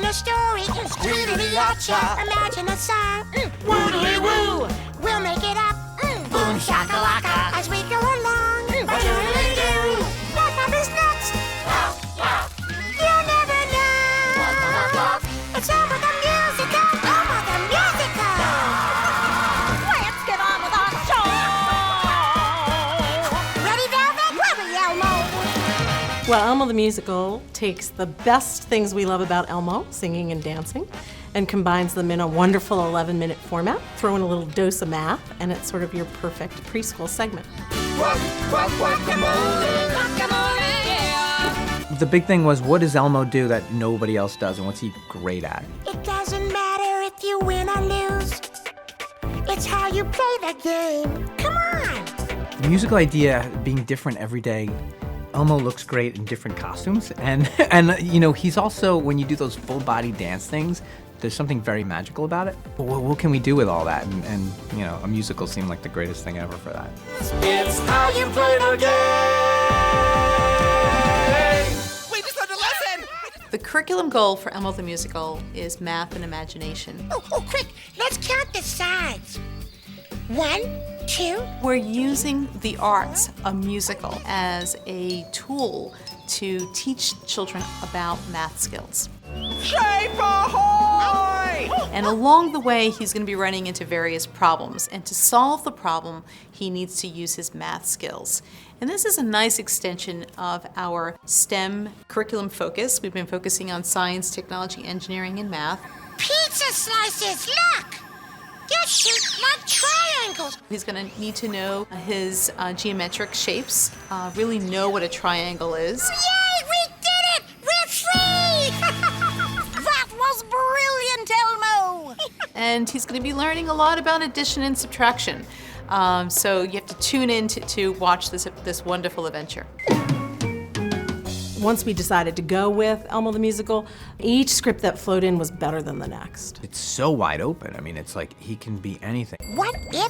a story. Tweedly-ya-cha. Imagine a song. Woodly-woo. We'll make it up. Boom shakalaka. As we go along. Doodly-doo. What happens next? You'll never know. It's Elmo the Musical. Elmo the Musical. Let's get on with our show. Ready, Velvet? Ready, Elmo. Well, Elmo the Musical takes the best things we love about Elmo, singing and dancing, and combines them in a wonderful 11-minute format. Throw in a little dose of math, and it's sort of your perfect preschool segment. The big thing was, what does Elmo do that nobody else does, and what's he great at? It doesn't matter if you win or lose. It's how you play the game. Come on. The musical idea being different every day. Elmo looks great in different costumes, and you know, he's also, when you do those full body dance things, there's something very magical about it. But what can we do with all that? And you know, a musical seemed like the greatest thing ever for that. It's how you play the game. We just learned a lesson. The curriculum goal for Elmo the Musical is math and imagination. Oh, quick. Let's count the sides. 1, 2. We're using the arts, a musical, as a tool to teach children about math skills. Shape ahoy! And along the way, he's going to be running into various problems. And to solve the problem, he needs to use his math skills. And this is a nice extension of our STEM curriculum focus. We've been focusing on science, technology, engineering, and math. Pizza slices, look! They're shaped like triangles. He's going to need to know his geometric shapes, really know what a triangle is. Yay, we did it! We're free! That was brilliant, Elmo. And he's going to be learning a lot about addition and subtraction. So you have to tune in to watch this wonderful adventure. Once we decided to go with Elmo the Musical, each script that flowed in was better than the next. It's so wide open. I mean, it's like he can be anything. What if?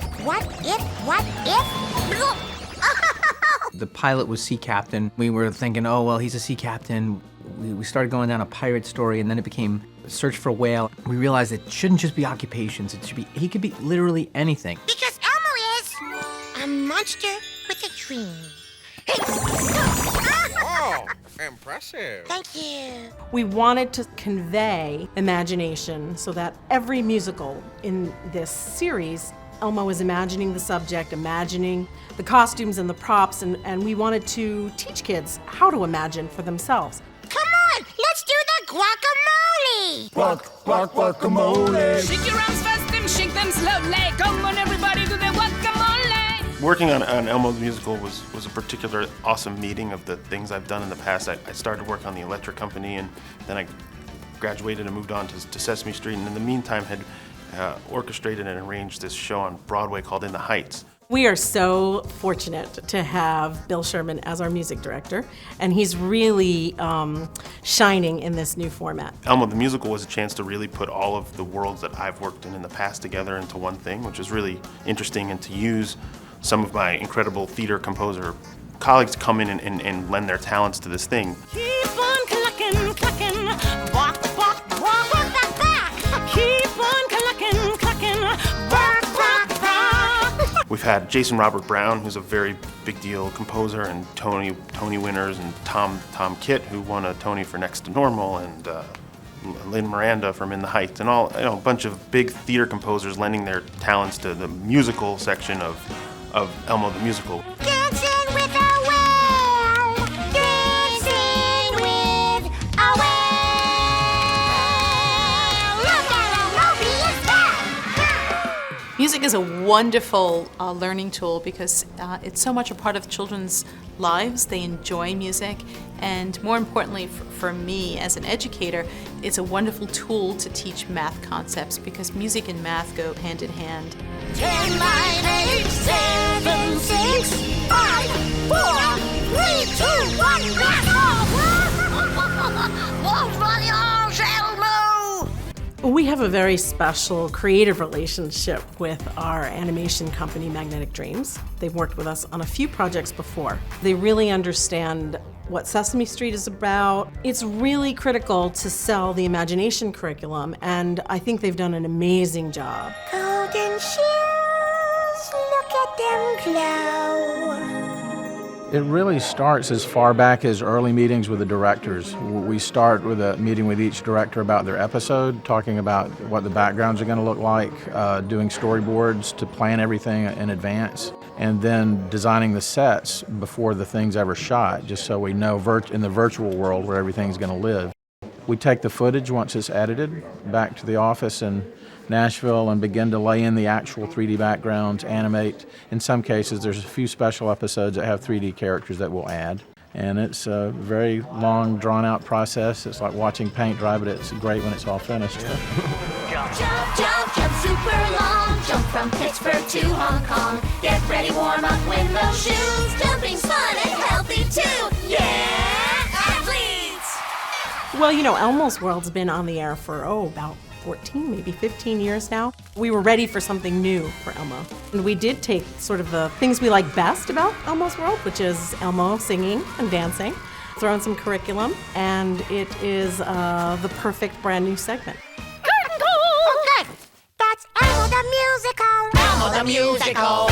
The pilot was sea captain. We were thinking, oh, well, he's a sea captain. We started going down a pirate story, and then it became search for a whale. We realized it shouldn't just be occupations. It should be, he could be literally anything. Because Elmo is a monster with a dream. Hey! Oh, impressive. Thank you. We wanted to convey imagination so that every musical in this series, Elmo is imagining the subject, imagining the costumes and the props, and we wanted to teach kids how to imagine for themselves. Come on, let's do the guacamole. Guacamole. Shake your arms fast and shake them slowly. Come on, everybody, do the guacamole. Working on Elmo the Musical was a particular awesome meeting of the things I've done in the past. I started work on the electric company, and then I graduated and moved on to Sesame Street, and in the meantime had orchestrated and arranged this show on Broadway called In the Heights. We are so fortunate to have Bill Sherman as our music director, and he's really shining in this new format. Elmo the Musical was a chance to really put all of the worlds that I've worked in the past together into one thing, which is really interesting, and to use some of my incredible theater composer colleagues to come in and lend their talents to this thing. Keep on clucking, clucking. Walk, walk, walk, walk that back. Keep on clucking, clucking. Walk, walk, walk. We've had Jason Robert Brown, who's a very big deal composer, and Tony winners, and Tom Kitt, who won a Tony for Next to Normal, and Lin Miranda from In the Heights, and all, you know, a bunch of big theater composers lending their talents to the musical section of Elmo the Musical. Dancing with a whale. Dancing with a whale. Look at Elmo, he is there. Music is a wonderful learning tool because it's so much a part of children's lives. They enjoy music, and more importantly for me as an educator, it's a wonderful tool to teach math concepts because music and math go hand in hand. 10, 9, 8, 7, 6, 5, 4, 3, 2, 1, blast off! Bon voyage, Elmo. We have a very special creative relationship with our animation company, Magnetic Dreams. They've worked with us on a few projects before. They really understand what Sesame Street is about. It's really critical to sell the imagination curriculum, and I think they've done an amazing job. Golden shoes, look at them glow. It really starts as far back as early meetings with the directors. We start with a meeting with each director about their episode, talking about what the backgrounds are going to look like, doing storyboards to plan everything in advance, and then designing the sets before the thing's ever shot, just so we know in the virtual world where everything's going to live. We take the footage once it's edited back to the office in Nashville and begin to lay in the actual 3D backgrounds, animate. In some cases, there's a few special episodes that have 3D characters that we'll add. And it's a very long, drawn-out process. It's like watching paint dry, but it's great when it's all finished. Jump, jump, jump super long. Jump from Pittsburgh to Hong Kong. Get ready, warm up, win those shoes. Jumping's fun and healthy too. Yeah, athletes! Well, you know, Elmo's World's been on the air for, about 14, maybe 15 years now. We were ready for something new for Elmo. And we did take sort of the things we like best about Elmo's World, which is Elmo singing and dancing, throw in some curriculum, and it is the perfect brand new segment. Okay, that's Elmo the Musical. Elmo the Musical.